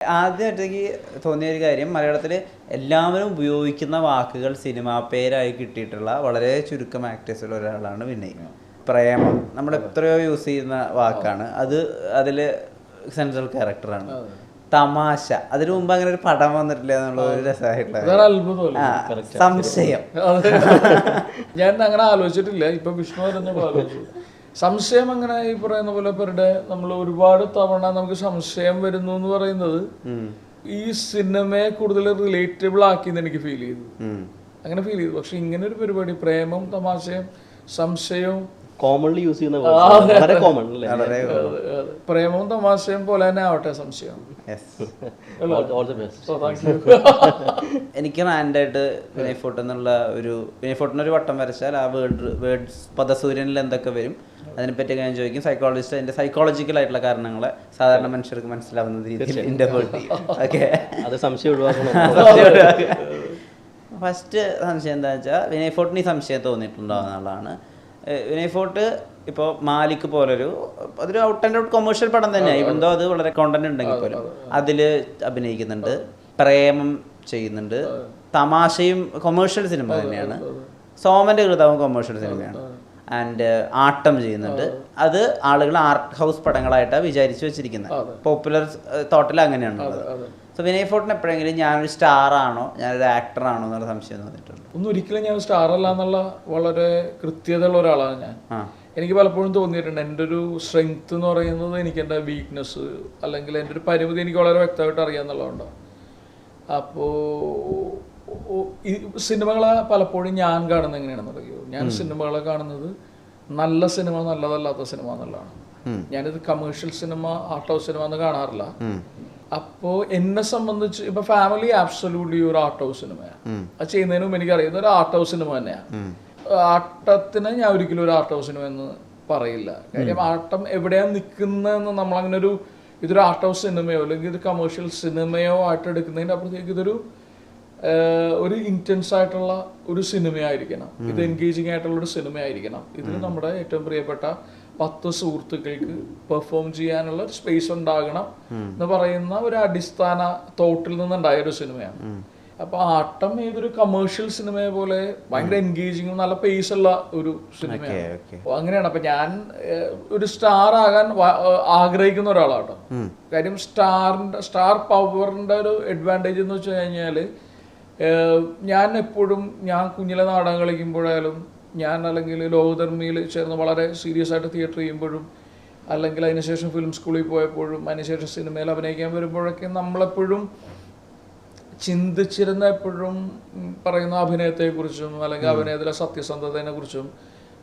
ആദ്യമായിട്ടേക്ക് തോന്നിയ ഒരു കാര്യം, മലയാളത്തിൽ എല്ലാവരും ഉപയോഗിക്കുന്ന വാക്കുകൾ സിനിമാ പേരായി കിട്ടിയിട്ടുള്ള വളരെ ചുരുക്കം ആക്ടേഴ്സിൽ ഒരാളാണ് വിനയ്. പ്രേമം നമ്മൾ എത്രയോ യൂസ് ചെയ്യുന്ന വാക്കാണ് അത്, അതിൽ സെൻട്രൽ ക്യാരക്ടറാണ്. തമാശ, അതിനു മുമ്പ് അങ്ങനെ ഒരു പടം വന്നിട്ടില്ല എന്നുള്ള ഒരു രസമായിട്ടുള്ള സംശയം. ഞാൻ അങ്ങനെ ആലോചിച്ചിട്ടില്ല. ഇപ്പൊ വിഷ്ണു ആലോചിച്ചു സംശയം. അങ്ങനെ ഈ പറയുന്ന പോലെ പേരുടെ നമ്മൾ ഒരുപാട് തവണ നമുക്ക് സംശയം വരുന്നു എന്ന് പറയുന്നത് ഈ സിനിമയെ കൂടുതൽ റിലേറ്റബിൾ ആക്കിയെന്ന് എനിക്ക് ഫീൽ ചെയ്തു. അങ്ങനെ ഫീൽ ചെയ്തു. പക്ഷെ ഇങ്ങനെ ഒരു പരിപാടി, പ്രേമം, തമാശയും സംശയവും കോമൺലി യൂസ് ചെയ്യുന്ന പ്രേമവും തമാശയും പോലെ തന്നെ ആവട്ടെ സംശയം. എനിക്ക് റാൻഡായിട്ട് വിനയ് ഫോർട്ട് എന്നുള്ള വിനയ് ഫോർട്ടിനൊരു വട്ടം വരച്ചാൽ ആ വേർഡ്സ് പദസൂര്യനിൽ എന്തൊക്കെ വരും അതിനെപ്പറ്റി ഞാൻ ചോദിക്കും. സൈക്കോളജിസ്റ്റ് അതിന്റെ സൈക്കോളജിക്കൽ ആയിട്ടുള്ള കാരണങ്ങളെ സാധാരണ മനുഷ്യർക്ക് മനസ്സിലാവുന്ന രീതിയിൽ ഇന്റർപ്രറ്റ് ചെയ്യും. ഓക്കെ, അത് സംശയം ഒഴിവാക്കണം. ഫസ്റ്റ് സംശയം എന്താ വെച്ചാൽ, വിനയ് ഫോർട്ടിന് ഈ സംശയം തോന്നിയിട്ടുണ്ടോ എന്നുള്ളതാണ്. വിനയ് ഫോർട്ട് ഇപ്പോൾ മാലിക് പോലൊരു അതൊരു ഔട്ട് ആൻഡ് ഔട്ട് കൊമേഴ്ഷ്യൽ പടം തന്നെയാണ്. ഇവിടെന്തോ അത് വളരെ കോണ്ടന്റ് ഉണ്ടെങ്കിൽ പോലും അതിൽ അഭിനയിക്കുന്നുണ്ട്, പ്രേമം ചെയ്യുന്നുണ്ട്, തമാശയും കൊമേഴ്ഷ്യൽ സിനിമ തന്നെയാണ്. സോമന്റെ കൃതാവും കൊമേഴ്ഷ്യൽ സിനിമയാണ്. ആൻഡ് ആട്ടം ചെയ്യുന്നുണ്ട്. അത് ആളുകൾ ആർട്ട് ഹൗസ് പടങ്ങളായിട്ടാണ് വിചാരിച്ചു വെച്ചിരിക്കുന്നത്. പോപ്പുലർ തോട്ടിൽ അങ്ങനെയാണുള്ളത്. സോ വിനയ് ഫോർട്ടിന് എപ്പോഴെങ്കിലും ഞാനൊരു സ്റ്റാർ ആണോ, ഞാനൊരു ആക്ടർ ആണോ എന്നുള്ള സംശയം തോന്നിയിട്ടുണ്ട്? ഒന്നും ഒരിക്കലും ഞാൻ സ്റ്റാർ അല്ല എന്നുള്ള വളരെ കൃത്യതയുള്ള ഒരാളാണ് ഞാൻ. എനിക്ക് പലപ്പോഴും തോന്നിയിട്ടുണ്ട് എൻ്റെ ഒരു സ്ട്രെങ്ത് എന്ന് പറയുന്നത് എനിക്ക് എൻ്റെ വീക്ക്നെസ് അല്ലെങ്കിൽ എൻ്റെ ഒരു പരിമിതി എനിക്ക് വളരെ വ്യക്തമായിട്ട് അറിയാമെന്നുള്ളതുകൊണ്ടാണ്. അപ്പോൾ ഈ സിനിമകളെ പലപ്പോഴും ഞാൻ കാണുന്നത് എങ്ങനെയാണെന്ന് അറിയുമോ? ഞാൻ സിനിമകളെ കാണുന്നത് നല്ല സിനിമ, നല്ലതല്ലാത്ത സിനിമ എന്നുള്ളതാണ്. ഞാനിത് commercial cinema, art house cinema എന്ന് കാണാറില്ല. അപ്പോൾ എന്നെ സംബന്ധിച്ച് ഇപ്പൊ ഫാമിലി ആബ്സൊല്യൂട്ട്ലി ഒരു ആർട്ട് ഹൗസ് സിനിമയാണ്. അത് ചെയ്യുന്നതിന് മുമ്പ് എനിക്ക് അറിയുന്ന ഒരു ആർട്ട് ഹൗസ് സിനിമ തന്നെയാണ്. ആട്ടത്തിന് ഞാൻ ഒരിക്കലും ഒരു ആർട്ട് ഹൗസ് സിനിമ എന്ന് പറയില്ല. കാര്യം ആട്ടം എവിടെയാണ് നിൽക്കുന്നതെന്ന് നമ്മളങ്ങനെ ഇതൊരു ആർട്ട് ഹൗസ് സിനിമയോ അല്ലെങ്കിൽ ഇത് കമേഴ്ഷ്യൽ സിനിമയോ ആയിട്ട് എടുക്കുന്നതിൻ്റെ അപ്പുറത്തേക്ക് ഇതൊരു ഇൻറ്റൻസ് ആയിട്ടുള്ള ഒരു സിനിമയായിരിക്കണം. ഇത് എൻഗേജിങ് ആയിട്ടുള്ള ഒരു സിനിമയായിരിക്കണം. ഇതിൽ നമ്മുടെ ഏറ്റവും പ്രിയപ്പെട്ട 10 സുഹൃത്തുക്കൾക്ക് പെർഫോം ചെയ്യാനുള്ള ഒരു സ്പേസ് ഉണ്ടാകണം എന്ന് പറയുന്ന ഒരു അടിസ്ഥാന തോട്ടിൽ നിന്നുണ്ടായ ഒരു സിനിമയാണ്. അപ്പൊ ആട്ടം ഏതൊരു കമേഴ്ഷ്യൽ സിനിമയെ പോലെ ഭയങ്കര എൻഗേജിങ്ങും നല്ല പേസ് ഉള്ള ഒരു സിനിമയാണ്. അങ്ങനെയാണ്. അപ്പൊ ഞാൻ ഒരു സ്റ്റാർ ആകാൻ ആഗ്രഹിക്കുന്ന ഒരാളാട്ടോ. കാര്യം സ്റ്റാർ പവറിന്റെ ഒരു അഡ്വാൻറ്റേജ് എന്ന് വെച്ച് കഴിഞ്ഞാല്, ഞാൻ കുഞ്ഞിലെ നാടകം കളിക്കുമ്പോഴായാലും, ഞാൻ അല്ലെങ്കിൽ ലോകധർമ്മിയിൽ ചേർന്ന് വളരെ സീരിയസ് ആയിട്ട് തിയേറ്റർ ചെയ്യുമ്പോഴും, അല്ലെങ്കിൽ അതിനുശേഷം ഫിലിം സ്കൂളിൽ പോയപ്പോഴും, അതിനുശേഷം സിനിമയിൽ അഭിനയിക്കാൻ വരുമ്പോഴൊക്കെ നമ്മളെപ്പോഴും ചിന്തിച്ചിരുന്ന, എപ്പോഴും പറയുന്ന അഭിനയത്തെക്കുറിച്ചും അല്ലെങ്കിൽ അഭിനയത്തിലെ സത്യസന്ധതയെ കുറിച്ചും,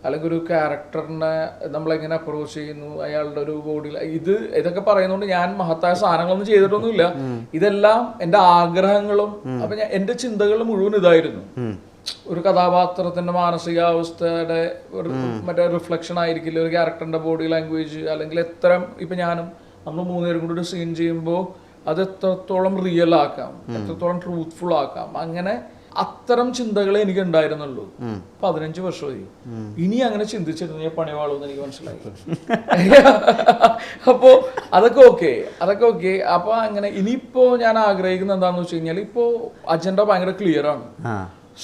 അല്ലെങ്കിൽ ഒരു ക്യാരക്ടറിനെ നമ്മളെങ്ങനെ അപ്രോച്ച് ചെയ്യുന്നു, അയാളുടെ ഒരു ബോഡിയിൽ ഇതൊക്കെ പറയുന്നതുകൊണ്ട് ഞാൻ മഹത്തായ സാധനങ്ങളൊന്നും ചെയ്തിട്ടൊന്നുമില്ല. ഇതെല്ലാം എൻ്റെ ആഗ്രഹങ്ങളും. അപ്പൊ എൻ്റെ ചിന്തകൾ മുഴുവൻ ഇതായിരുന്നു. ഒരു കഥാപാത്രത്തിന്റെ മാനസികാവസ്ഥയുടെ മറ്റേ റിഫ്ലക്ഷൻ ആയിരിക്കില്ല ഒരു ക്യാരക്ടറിന്റെ ബോഡി ലാംഗ്വേജ്. അല്ലെങ്കിൽ ഇപ്പൊ നമ്മൾ 3 പേരും കൂടി ഒരു സീൻ ചെയ്യുമ്പോൾ അത് എത്രത്തോളം റിയൽ ആക്കാം, എത്രത്തോളം ട്രൂത്ത്ഫുൾ ആക്കാം. അങ്ങനെ അത്തരം ചിന്തകളെ എനിക്ക് ഉണ്ടായിരുന്നുള്ളൂ. 15 വർഷമായി. ഇനി അങ്ങനെ ചിന്തിച്ചിരുന്ന പണിവാളൂന്ന് എനിക്ക് മനസ്സിലായി. അപ്പോ അതൊക്കെ ഓക്കെ. അപ്പൊ അങ്ങനെ ഇനിയിപ്പോ ഞാൻ ആഗ്രഹിക്കുന്നത് എന്താന്ന് വെച്ച് കഴിഞ്ഞാൽ, ഇപ്പോ അജണ്ട ഭയങ്കര ക്ലിയർ ആണ്,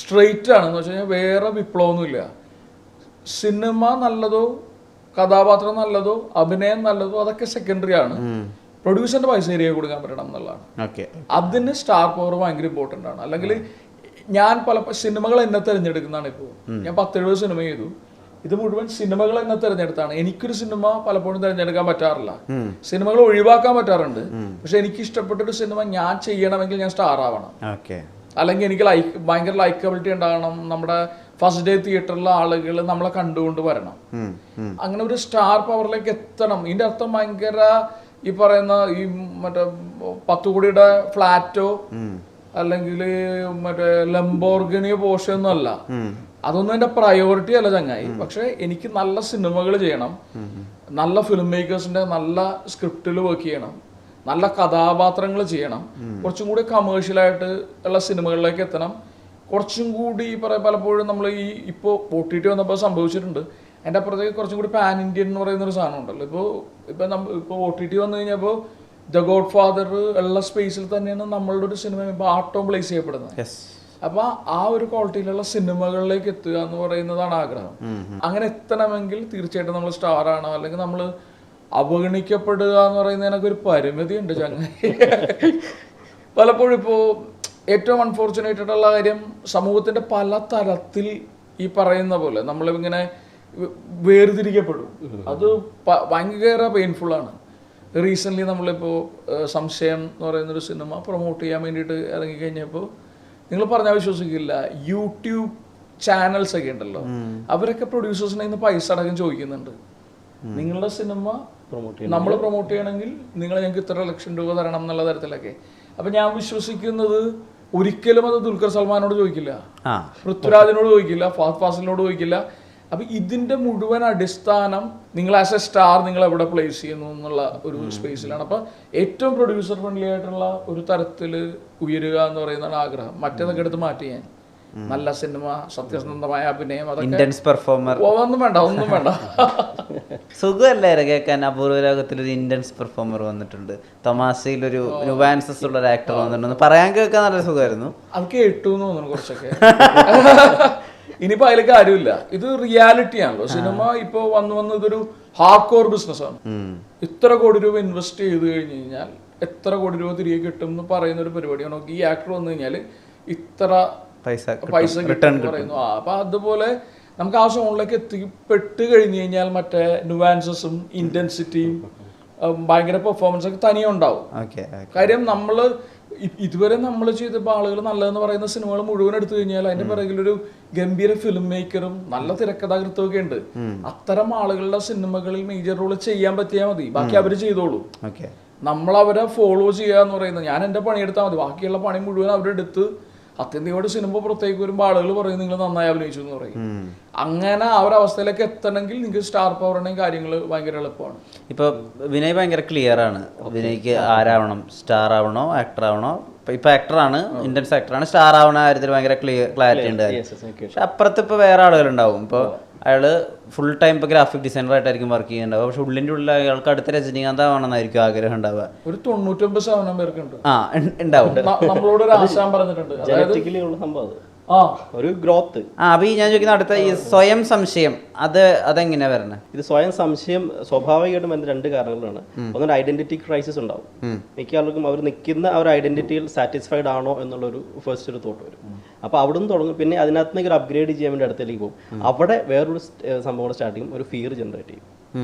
സ്ട്രെയിറ്റ് ആണെന്ന് വെച്ച് കഴിഞ്ഞാൽ വേറെ വിപ്ലവമൊന്നുമില്ല. സിനിമ നല്ലതോ, കഥാപാത്രം നല്ലതോ, അഭിനയം നല്ലതോ അതൊക്കെ സെക്കൻഡറി ആണ്. പ്രൊഡ്യൂസറിന്റെ പൈസ ഏരിയ കൊടുക്കാൻ പറ്റണം എന്നുള്ളതാണ്. അതിന് സ്റ്റാർ പവർ ഭയങ്കര ഇമ്പോർട്ടൻ്റ് ആണ്. അല്ലെങ്കിൽ ഞാൻ പല സിനിമകൾ എന്നെ തിരഞ്ഞെടുക്കുന്നതാണ്. ഇപ്പോൾ ഞാൻ 10-70 സിനിമ ചെയ്തു. ഇത് മുഴുവൻ സിനിമകൾ എന്നെ തിരഞ്ഞെടുത്താണ്. എനിക്കൊരു സിനിമ പലപ്പോഴും തിരഞ്ഞെടുക്കാൻ പറ്റാറില്ല. സിനിമകൾ ഒഴിവാക്കാൻ പറ്റാറുണ്ട്. പക്ഷെ എനിക്ക് ഇഷ്ടപ്പെട്ടൊരു സിനിമ ഞാൻ ചെയ്യണമെങ്കിൽ ഞാൻ സ്റ്റാർ ആവണം. അല്ലെങ്കിൽ എനിക്ക് ഭയങ്കര ലൈക്കബിലിറ്റി ഉണ്ടാകണം. നമ്മുടെ ഫസ്റ്റ് ഡേ തിയേറ്ററിലെ ആളുകൾ നമ്മളെ കണ്ടുകൊണ്ട് വരണം. അങ്ങനെ ഒരു സ്റ്റാർ പവറിലേക്ക് എത്തണം. ഇതിന്റെ അർത്ഥം ഭയങ്കര ഈ പറയുന്ന ഈ മറ്റേ 10 കോടിയുടെ ഫ്ലാറ്റോ അല്ലെങ്കിൽ മറ്റേ ലംബോർഗിനിയോ പോർഷോ ഒന്നും അല്ല. അതൊന്നും എന്റെ പ്രയോറിറ്റി അല്ല ചങ്ങായി. പക്ഷെ എനിക്ക് നല്ല സിനിമകൾ ചെയ്യണം, നല്ല ഫിലിം മേക്കേഴ്സിന്റെ നല്ല സ്ക്രിപ്റ്റിൽ വർക്ക് ചെയ്യണം, നല്ല കഥാപാത്രങ്ങൾ ചെയ്യണം, കുറച്ചും കൂടി കമേഴ്ഷ്യലായിട്ട് ഉള്ള സിനിമകളിലേക്ക് എത്തണം. കുറച്ചും കൂടി പലപ്പോഴും നമ്മൾ ഇപ്പോൾ OTT വന്നപ്പോൾ സംഭവിച്ചിട്ടുണ്ട്. എൻ്റെ അപ്പുറത്തേക്ക് കുറച്ചും കൂടി പാൻ ഇന്ത്യൻ എന്ന് പറയുന്ന ഒരു സാധനം ഉണ്ടല്ലോ. ഇപ്പോൾ OTT വന്നു കഴിഞ്ഞപ്പോൾ ദ ഗോഡ് ഫാദർ ഉള്ള സ്പേസിൽ തന്നെയാണ് നമ്മളുടെ ഒരു സിനിമ ആർട്ടോ പ്ലേസ് ചെയ്യപ്പെടുന്നത്. അപ്പൊ ആ ഒരു ക്വാളിറ്റിയിലുള്ള സിനിമകളിലേക്ക് എത്തുക എന്ന് പറയുന്നതാണ് ആഗ്രഹം. അങ്ങനെ എത്തണമെങ്കിൽ തീർച്ചയായിട്ടും നമ്മൾ സ്റ്റാർ ആണോ, അല്ലെങ്കിൽ നമ്മൾ അവഗണിക്കപ്പെടുക എന്ന് പറയുന്നതിനൊക്കെ ഒരു പരിമിതി ഉണ്ട് ചങ്ങായി. പലപ്പോഴും ഇപ്പോൾ ഏറ്റവും അൺഫോർച്ചുനേറ്റഡ് ഉള്ള കാര്യം, സമൂഹത്തിന്റെ പല തരത്തിൽ ഈ പറയുന്ന പോലെ നമ്മളിങ്ങനെ വേർതിരിക്കപ്പെടും. അത് ഭയങ്കര പെയിൻഫുൾ ആണ്. റീസെൻ്റ്ലി നമ്മളിപ്പോൾ സംശയം എന്ന് പറയുന്നൊരു സിനിമ പ്രൊമോട്ട് ചെയ്യാൻ വേണ്ടിയിട്ട് ഇറങ്ങിക്കഴിഞ്ഞപ്പോൾ നിങ്ങൾ പറഞ്ഞാൽ വിശ്വസിക്കില്ല, യൂട്യൂബ് ചാനൽസ് ഒക്കെ ഉണ്ടല്ലോ, അവരൊക്കെ പ്രൊഡ്യൂസേഴ്സിനെ ഇന്ന് പൈസ അടക്കം ചോദിക്കുന്നുണ്ട്. നിങ്ങളുടെ സിനിമ നമ്മൾ പ്രൊമോട്ട് ചെയ്യണമെങ്കിൽ നിങ്ങൾ ഞങ്ങൾക്ക് ഇത്ര ലക്ഷം രൂപ തരണം എന്നുള്ള തരത്തിലൊക്കെ. അപ്പൊ ഞാൻ വിശ്വസിക്കുന്നത് ഒരിക്കലും അത് ദുൽഖർ സൽമാനോട് ചോദിക്കില്ല, പൃഥ്വിരാജിനോട് ചോദിക്കില്ല, ഫഹദ് ഫാസിലിനോട് ചോദിക്കില്ല. അപ്പൊ ഇതിന്റെ മുഴുവൻ അടിസ്ഥാനം നിങ്ങൾ ആസ് എ സ്റ്റാർ നിങ്ങൾ എവിടെ പ്ലേസ് ചെയ്യുന്നു എന്നുള്ള ഒരു സ്പേസിലാണ്. അപ്പൊ ഏറ്റവും പ്രൊഡ്യൂസർ ഫ്രണ്ട്ലി ആയിട്ടുള്ള ഒരു തരത്തിൽ ഉയരുക എന്ന് പറയുന്നതാണ് ആഗ്രഹം. മറ്റേതൊക്കെ എടുത്ത് മാറ്റി ഞാൻ നല്ല സിനിമ, സത്യസന്ധമായ അഭിനയം, ഇന്റൻസ് പെർഫോമർ ഒന്നും വേണ്ട, ഒന്നും വേണ്ട. സുഖമല്ലേ കേൾക്കാൻ? അപൂർവ ലോകത്തിൽ ഒരു ഇന്റൻസ് പെർഫോമർ വന്നിട്ടുണ്ട്, തമാശയിൽ ഒരു നുവാൻസസ് ഉള്ള ഒരു ആക്ടർ വന്നിട്ടുണ്ട്, പറയാൻ കേൾക്കാൻ നല്ല സുഖമായിരുന്നു. അത് കേട്ടു എന്ന് തോന്നുന്നു കുറച്ചൊക്കെ. ഇനിയിപ്പോ അതിൽ കാര്യമില്ല, ഇത് റിയാലിറ്റി ആണല്ലോ. സിനിമ ഇപ്പൊ വന്ന് ഇതൊരു ഹാർഡ് കോർ ബിസിനസ് ആണ്. ഇത്ര കോടി രൂപ ഇൻവെസ്റ്റ് ചെയ്ത് കഴിഞ്ഞ് കഴിഞ്ഞാൽ എത്ര കോടി രൂപ തിരികെ കിട്ടും എന്ന് പറയുന്ന ഒരു പരിപാടിയാണ്. ഈ ആക്ടർ വന്നു കഴിഞ്ഞാൽ ഇത്ര പൈസ കിട്ടും പറയുന്നു. അപ്പൊ അതുപോലെ നമുക്ക് ആ സോണിലേക്ക് എത്തിപ്പെട്ട് കഴിഞ്ഞു കഴിഞ്ഞാൽ മറ്റേ നുവാൻസസും ഇന്റൻസിറ്റിയും ഭയങ്കര പെർഫോമൻസ് ഒക്കെ തനിയെ ഉണ്ടാവും. കാര്യം നമ്മള് ഇതുവരെ നമ്മൾ ചെയ്തപ്പോൾ ആളുകൾ നല്ലതെന്ന് പറയുന്ന സിനിമകൾ മുഴുവൻ എടുത്തു കഴിഞ്ഞാൽ അതിന്റെ പിറകിലൊരു ഗംഭീര ഫിലിം മേക്കറും നല്ല തിരക്കഥാകൃത്തും ഒക്കെ ഉണ്ട്. അത്തരം ആളുകളുടെ സിനിമകളിൽ മേജർ റോൾ ചെയ്യാൻ പറ്റിയാൽ മതി, ബാക്കി അവര് ചെയ്തോളൂ. നമ്മൾ അവരെ ഫോളോ ചെയ്യുക എന്ന് പറയുന്നത്, ഞാൻ എന്റെ പണിയെടുത്താൽ മതി, ബാക്കിയുള്ള പണി മുഴുവൻ അവരെടുത്ത് അത്യന്തികോട് സിനിമ പുറത്തേക്ക് വരുമ്പോൾ ആളുകൾ പറയും നിങ്ങൾ നന്നായി അഭിനയിച്ചു എന്ന് പറയും. അങ്ങനെ ആ ഒരു അവസ്ഥയിലേക്ക് എത്തണമെങ്കിൽ നിങ്ങൾക്ക് സ്റ്റാർ പവറിനെയും കാര്യങ്ങൾ ഭയങ്കര എളുപ്പമാണ്. ഇപ്പൊ വിനയ് ഭയങ്കര ക്ലിയർ ആണ്, വിനയ്ക്ക് ആരാവണം, സ്റ്റാർ ആവണോ ആക്ടർ ആവണോ. ഇപ്പൊ ആക്ടറാണ്, ഇന്റൻസ് ആക്ടറാണ്, സ്റ്റാർ ആവണ കാര്യത്തിൽ ഭയങ്കര ക്ലാരിറ്റി ഉണ്ട്. പക്ഷെ അപ്പുറത്ത് ഇപ്പൊ വേറെ ആളുകളുണ്ടാവും. ഇപ്പൊ അയാള് ഫുൾ ടൈം ഇപ്പൊ ഗ്രാഫിക് ഡിസൈനർ ആയിട്ടായിരിക്കും വർക്ക് ചെയ്യുന്നുണ്ടാവുക. പക്ഷെ ഉള്ളിന്റെ ഉള്ളിൽ അയാൾക്ക് അടുത്ത രജനീകാന്ത് ആവണമെന്നായിരിക്കും ആഗ്രഹം ഉണ്ടാവുക. ഒരു 99% പേർക്കുണ്ട്. ഉണ്ടാവും. നമ്മളോട് ഒരു ആശാൻ പറഞ്ഞിട്ടുണ്ട്, ഒരു ഗ്രോത്ത്. അപ്പൊ ഞാൻ ചോദിക്കുന്ന അടുത്ത ഈ സ്വയം സംശയം, അതെങ്ങനെയാ വരണേ? ഇത് സ്വയം സംശയം സ്വാഭാവികമായിട്ടും വരുന്ന രണ്ട് കാരണങ്ങളാണ്. ഒന്നൊരു ഐഡന്റിറ്റി ക്രൈസിസ് ഉണ്ടാവും. മിക്ക ആൾക്കും അവർ നിൽക്കുന്ന ആ ഒരു ഐഡന്റിറ്റിയിൽ സാറ്റിസ്ഫൈഡ് ആണോ എന്നുള്ളൊരു ഫസ്റ്റ് ഒരു തോട്ട് വരും. അപ്പോൾ അവിടെ നിന്ന് തുടങ്ങും. പിന്നെ അതിനകത്ത് ഒരു അപ്ഗ്രേഡ് ചെയ്യാൻ വേണ്ടി അടുത്തേക്ക് പോകും. അവിടെ വേറൊരു സംഭവം സ്റ്റാർട്ട് ചെയ്യും, ഒരു ഫിയർ ജനറേറ്റ് ചെയ്യും,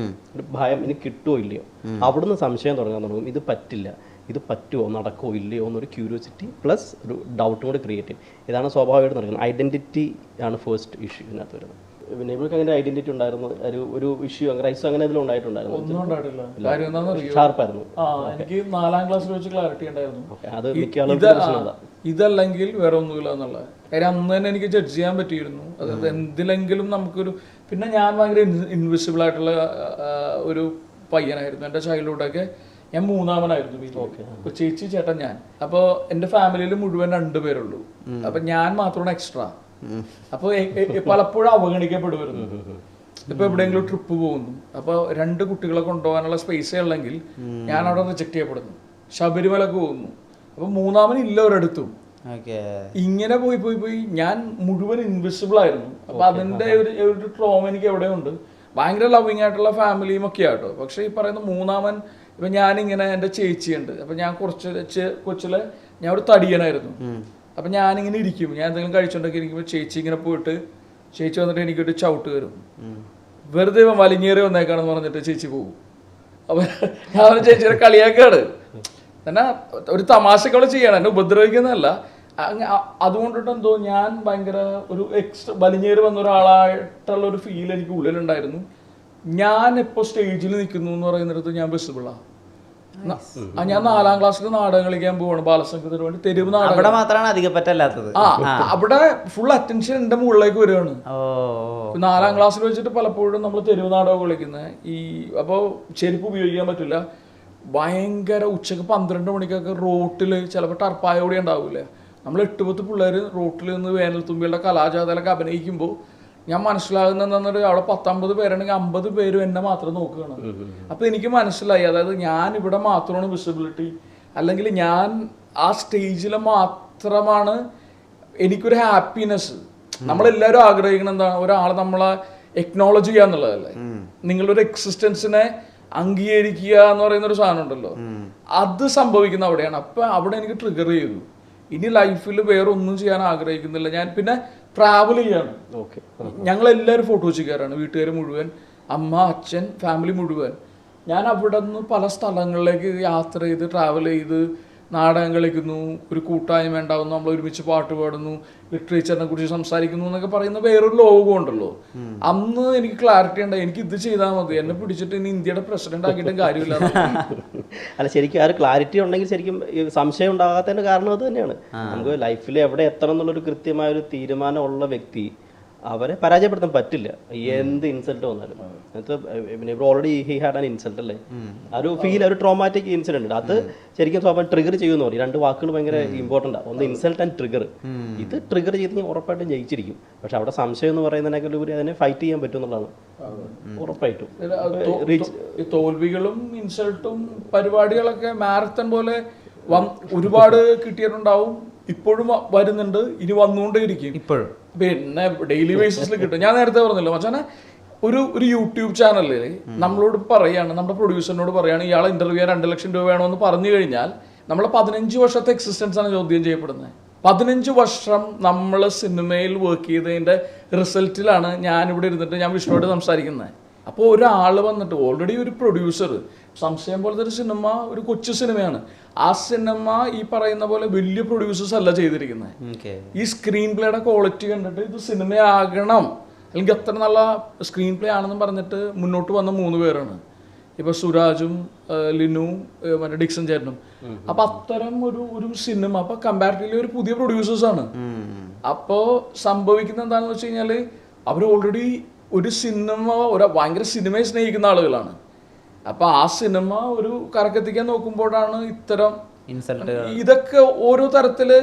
ഒരു ഭയം, ഇനി കിട്ടുമോ ഇല്ലയോ. അവിടുന്ന് സംശയം തുടങ്ങാൻ തുടങ്ങും, ഇത് പറ്റില്ല, ഇത് പറ്റുമോ, നടക്കുമോ ഇല്ലയോ എന്നൊരു ക്യൂരിയോസിറ്റി പ്ലസ് ഒരു ഡൗട്ടും കൂടി ക്രിയേറ്റ് ചെയ്യും. ഇതാണ് സ്വാഭാവികമായിട്ട് നടക്കുന്നത്. ഐഡന്റിറ്റി ആണ് ഫസ്റ്റ് ഇഷ്യൂ ഇതിനകത്ത് വരുന്നത്. പിന്നെ ഇവർക്ക് അങ്ങനെ ഐഡന്റിറ്റി ഉണ്ടായിരുന്നു, ഒരു ഇഷ്യൂ ക്രൈസിസ് അങ്ങനെ ഇതിലും ഉണ്ടായിട്ടുണ്ടായിരുന്നു? ഷാർപ്പായിരുന്നു. എനിക്ക് 4ാം ക്ലാസ്സിൽ വെച്ച് ക്ലാരിറ്റി ഉണ്ടായിരുന്നു, അത് മിക്ക ആളുകളും ഇതല്ലെങ്കിൽ വേറെ ഒന്നുമില്ല എന്നുള്ളത്. കാര്യം അന്ന് തന്നെ എനിക്ക് ജഡ്ജ് ചെയ്യാൻ പറ്റിയിരുന്നു. അതായത് എന്തിലെങ്കിലും നമുക്കൊരു, പിന്നെ ഞാൻ ഭയങ്കര ഇൻവിസിബിൾ ആയിട്ടുള്ള ഒരു പയ്യനായിരുന്നു. എൻ്റെ ചൈൽഡ്ഹുഡൊക്കെ ഞാൻ 3ാമനായിരുന്നു. ചേച്ചി, ചേട്ടൻ, ഞാൻ. അപ്പോൾ എൻ്റെ ഫാമിലിയിൽ മുഴുവൻ 2 പേരുള്ളൂ. അപ്പൊ ഞാൻ മാത്രമാണ് എക്സ്ട്രാ. അപ്പൊ പലപ്പോഴും അവഗണിക്കപ്പെടുമായിരുന്നു. ഇപ്പൊ എവിടെയെങ്കിലും ട്രിപ്പ് പോകുന്നു, അപ്പൊ 2 കുട്ടികളെ കൊണ്ടുപോകാനുള്ള സ്പേസേ ഉള്ളെങ്കിൽ ഞാൻ അവിടെ റിജക്ട് ചെയ്യപ്പെടുന്നു. ശബരിമലക്ക് പോകുന്നു, അപ്പൊ 3ാമൻ ഇല്ല ഒരിടത്തും. ഇങ്ങനെ പോയി ഞാൻ മുഴുവൻ ഇൻവിസിബിൾ ആയിരുന്നു. അപ്പൊ അതിന്റെ ഒരു ട്രോമ എനിക്ക് എവിടെയുണ്ട്. ഭയങ്കര ലവിങ് ആയിട്ടുള്ള ഫാമിലിയും ഒക്കെ ആട്ടോ. പക്ഷെ ഈ പറയുന്ന 3ാമൻ, ഇപ്പൊ ഞാനിങ്ങനെ, എൻ്റെ ചേച്ചിയുണ്ട്. അപ്പൊ ഞാൻ കൊച്ചിലെ ഞാൻ ഒരു തടിയനായിരുന്നു. അപ്പൊ ഞാനിങ്ങനെ ഇരിക്കും, ഞാൻ എന്തെങ്കിലും കഴിച്ചോണ്ടൊക്കെ ഇരിക്കുമ്പോൾ ചേച്ചി ഇങ്ങനെ പോയിട്ട്, ചേച്ചി വന്നിട്ട് എനിക്കൊരു ചവിട്ട് വരും. വെറുതെ വലിഞ്ഞേറി വന്നേക്കാണെന്ന് പറഞ്ഞിട്ട് ചേച്ചി പോകും. അപ്പൊ ഞാൻ ചേച്ചിയുടെ കളിയാക്കാണ്. തന്നെ ഒരു തമാശകള് ചെയ്യണം, എന്നെ ഉപദ്രവിക്കുന്നതല്ല. അതുകൊണ്ടിട്ട് എന്തോ ഞാൻ ഭയങ്കര ഒരു എക്സ്ട്രാ വലിഞ്ഞേറി വന്ന ഒരാളായിട്ടുള്ള ഒരു ഫീൽ എനിക്ക് ഉള്ളിലുണ്ടായിരുന്നു. ഞാൻ എപ്പോ സ്റ്റേജിൽ നിൽക്കുന്നു എന്ന് പറയുന്നിടത്ത് ഞാൻ വിസിബിളാ. ഞാൻ 4ാം ക്ലാസ്സിൽ നാടകം കളിക്കാൻ പോവാണ് ബാലസംഘത്തിന് വേണ്ടി, തെരുവ് നാടകം. അവിടെ ഫുൾ അറ്റൻഷൻ എന്റെ മുകളിലേക്ക് വരികയാണ്. 4ാം ക്ലാസ്സിൽ വെച്ചിട്ട് പലപ്പോഴും നമ്മൾ തെരുവ് നാടകം കളിക്കുന്നത്. അപ്പൊ ചെരുപ്പ് ഉപയോഗിക്കാൻ പറ്റില്ല. ഭയങ്കര ഉച്ചക്ക് 12 മണിക്കൊക്കെ റോട്ടിൽ ചിലപ്പോൾ ടർപ്പായോടെ ഉണ്ടാവില്ല. നമ്മൾ 8-10 പിള്ളേർ റോട്ടിൽ നിന്ന് വേനൽ തുമ്പികളുടെ കലാജാഥയിലൊക്കെ അഭിനയിക്കുമ്പോൾ ഞാൻ മനസ്സിലാകുന്ന എന്താണെന്നൊരു അവിടെ 10-50 പേരുണ്ടെങ്കിൽ 50 പേരും എന്നെ മാത്രം നോക്കുകയാണ്. അപ്പൊ എനിക്ക് മനസ്സിലായി, അതായത് ഞാൻ ഇവിടെ മാത്രമാണ് വിസിബിലിറ്റി, അല്ലെങ്കിൽ ഞാൻ ആ സ്റ്റേജിൽ മാത്രമാണ് എനിക്കൊരു ഹാപ്പിനെസ്. നമ്മളെല്ലാവരും ആഗ്രഹിക്കണം എന്താണ്, ഒരാൾ നമ്മളെ എക്നോളജ് ചെയ്യുക എന്നുള്ളതല്ലേ. നിങ്ങളൊരു എക്സിസ്റ്റൻസിനെ അംഗീകരിക്കുക എന്ന് പറയുന്ന ഒരു സാധനം ഉണ്ടല്ലോ, അത് സംഭവിക്കുന്ന അവിടെയാണ്. അപ്പൊ അവിടെ എനിക്ക് ട്രിഗർ ചെയ്തു, ഇനി ലൈഫിൽ വേറെ ഒന്നും ചെയ്യാൻ ആഗ്രഹിക്കുന്നില്ല ഞാൻ. പിന്നെ ട്രാവൽ ചെയ്യാണ്. ഞങ്ങളെല്ലാവരും ഫോട്ടോച്ചിക്കാരാണ്, വീട്ടുകാർ മുഴുവൻ, അമ്മ അച്ഛൻ ഫാമിലി മുഴുവൻ. ഞാൻ അവിടെ നിന്ന് പല സ്ഥലങ്ങളിലേക്ക് യാത്ര ചെയ്ത് ട്രാവൽ ചെയ്ത് നാടകം കളിക്കുന്നു, ഒരു കൂട്ടായ്മ ഉണ്ടാകുന്നു, നമ്മൾ ഒരുമിച്ച് പാട്ട് പാടുന്നു, ലിറ്ററേച്ചറിനെ കുറിച്ച് സംസാരിക്കുന്നു എന്നൊക്കെ പറയുന്ന വേറൊരു ലോകം ഉണ്ടല്ലോ. അന്ന് എനിക്ക് ക്ലാരിറ്റി ഉണ്ടായി, എനിക്ക് ഇത് ചെയ്താൽ മതി, എന്നെ പിടിച്ചിട്ട് ഇനി ഇന്ത്യയുടെ പ്രസിഡന്റ് ആക്കിയിട്ടും കാര്യമില്ല. അല്ല, ശരിക്കും ആ ഒരു ക്ലാരിറ്റി ഉണ്ടെങ്കിൽ ശരിക്കും സംശയം ഉണ്ടാകാത്തതിന്റെ കാരണം അത് തന്നെയാണ്. നമുക്ക് ലൈഫിൽ എവിടെ എത്തണം എന്നുള്ളൊരു കൃത്യമായ ഒരു തീരുമാനമുള്ള വ്യക്തി അവരെ പരാജയപ്പെടുത്താൻ പറ്റില്ല, എന്ത് ഇൻസൾട്ട് വന്നാലും. ഇപ്പോൾ already he had an insult അല്ലേ, ഒരു ഫീൽ, ഒരു ട്രോമാറ്റിക് ഇൻസിഡന്റ് ഉണ്ട്. അത് ശരിക്കും സ്വാഭാവികം ട്രിഗർ ചെയ്യുമെന്ന് പറയും. 2 വാക്കുകൾ ഭയങ്കര ഇമ്പോർട്ടൻ്റ് ആണ്, ഒന്ന് ഇൻസൾട്ട് ആൻഡ് ട്രിഗർ. ഇത് ട്രിഗർ ചെയ്തെങ്കിൽ ഉറപ്പായിട്ടും ജയിച്ചിരിക്കും. പക്ഷെ അവിടെ സംശയം എന്ന് പറയുന്നതിനേക്കാൾ ഉപരി അതിനെ ഫൈറ്റ് ചെയ്യാൻ പറ്റും എന്നുള്ളതാണ് ഉറപ്പായിട്ടും. തോൽവികളും ഇൻസൾട്ടും പരിപാടികളൊക്കെ മാരത്തൺ പോലെ ഒരുപാട് കിട്ടിയിട്ടുണ്ടാവും, ഇപ്പോഴും വരുന്നുണ്ട്, ഇനി വന്നുകൊണ്ടേയിരിക്കും ഇപ്പോഴും. പിന്നെ ഡെയിലി ബേസിസിൽ കിട്ടും. ഞാൻ നേരത്തെ പറഞ്ഞല്ലോ മച്ചാനെ, ഒരു യൂട്യൂബ് ചാനലിൽ നമ്മളോട് പറയാണ്, നമ്മുടെ പ്രൊഡ്യൂസറിനോട് പറയാണ് ഇയാളെ ഇന്റർവ്യൂ ചെയ്യാൻ 2 ലക്ഷം രൂപ വേണമെന്ന് പറഞ്ഞു കഴിഞ്ഞാൽ നമ്മളെ 15 വർഷത്തെ എക്സിസ്റ്റൻസ് ആണ് ചോദ്യം ചെയ്യപ്പെടുന്നത്. 15 വർഷം നമ്മൾ സിനിമയിൽ വർക്ക് ചെയ്തതിന്റെ റിസൾട്ടിലാണ് ഞാനിവിടെ ഇരുന്നിട്ട് ഞാൻ വിഷ്ണുവോട് സംസാരിക്കുന്നത്. അപ്പോൾ ഒരാൾ വന്നിട്ട് ഓൾറെഡി ഒരു പ്രൊഡ്യൂസർ, സംശയം പോലത്തെ ഒരു സിനിമ ഒരു കൊച്ചു സിനിമയാണ്, ആ സിനിമ ഈ പറയുന്ന പോലെ വലിയ പ്രൊഡ്യൂസേഴ്സ് അല്ല ചെയ്തിരിക്കുന്നത്. ഈ സ്ക്രീൻ പ്ലേയുടെ ക്വാളിറ്റി കണ്ടിട്ട് ഇത് സിനിമയാകണം, അല്ലെങ്കിൽ അത്ര നല്ല സ്ക്രീൻ പ്ലേ ആണെന്ന് പറഞ്ഞിട്ട് മുന്നോട്ട് വന്ന 3 പേരാണ്. ഇപ്പൊ സുരാജും ലിനുവും മറ്റേ ഡിക്സൺ ചേട്ടനും. അപ്പൊ അത്തരം ഒരു സിനിമ അപ്പൊ കമ്പാരിറ്റീവ്ലി ഒരു പുതിയ പ്രൊഡ്യൂസേഴ്സ് ആണ്. അപ്പോ സംഭവിക്കുന്നത് എന്താണെന്ന് വെച്ച് കഴിഞ്ഞാല് അവർ ഓൾറെഡി ഒരു സിനിമ, ഭയങ്കര സിനിമയെ സ്നേഹിക്കുന്ന ആളുകളാണ്. അപ്പൊ ആ സിനിമ ഒരു കരക്കെത്തിക്കാൻ നോക്കുമ്പോഴാണ് ഇത്തരം ഇതൊക്കെ ഓരോ തരത്തില്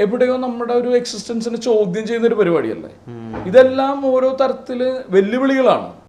എവിടെയോ നമ്മുടെ ഒരു എക്സിസ്റ്റൻസിനെ ചോദ്യം ചെയ്യുന്ന ഒരു പരിപാടിയല്ലേ. ഇതെല്ലാം ഓരോ തരത്തില് വെല്ലുവിളികളാണ്.